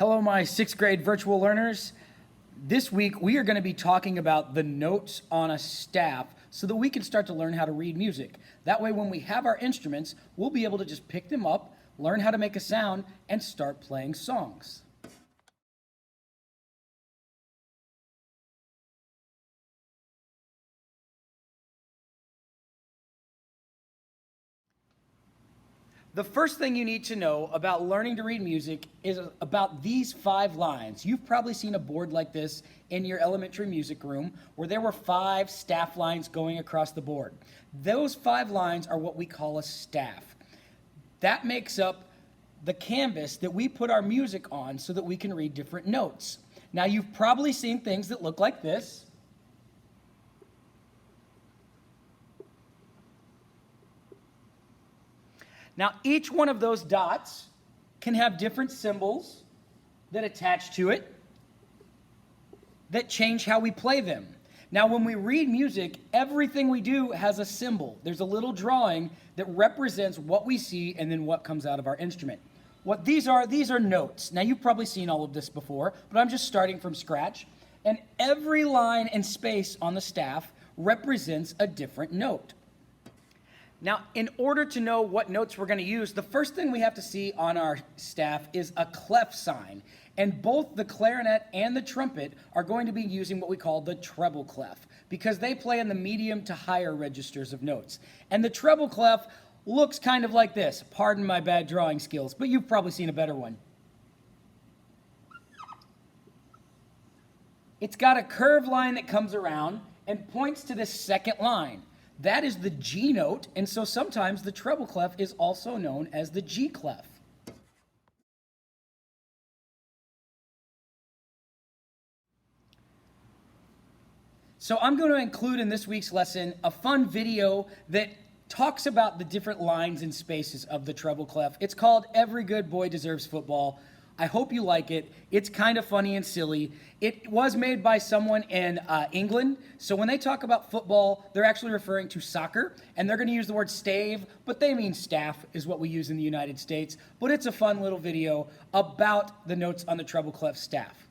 Hello, my sixth grade virtual learners. This week, we are going to be talking about the notes on a staff so that we can start to learn how to read music. That way, when we have our instruments, we'll be able to just pick them up, learn how to make a sound, and start playing songs. The first thing you need to know about learning to read music is about these 5 lines. You've probably seen a board like this in your elementary music room where there were 5 staff lines going across the board. Those 5 lines are what we call a staff. That makes up the canvas that we put our music on so that we can read different notes. Now, you've probably seen things that look like this. Now, each one of those dots can have different symbols that attach to it that change how we play them. Now, when we read music, everything we do has a symbol. There's a little drawing that represents what we see and then what comes out of our instrument. What these are notes. Now, you've probably seen all of this before, but I'm just starting from scratch. And every line and space on the staff represents a different note. Now, in order to know what notes we're going to use, the first thing we have to see on our staff is a clef sign. And both the clarinet and the trumpet are going to be using what we call the treble clef because they play in the medium to higher registers of notes. And the treble clef looks kind of like this. Pardon my bad drawing skills, but you've probably seen a better one. It's got a curved line that comes around and points to this second line. That is the G note, and so sometimes the treble clef is also known as the G clef. So I'm going to include in this week's lesson a fun video that talks about the different lines and spaces of the treble clef. It's called Every Good Boy Deserves Football. I hope you like it. It's kind of funny and silly. It was made by someone in England. So when they talk about football, they're actually referring to soccer. And they're going to use the word stave, but they mean staff is what we use in the United States. But it's a fun little video about the notes on the treble clef staff.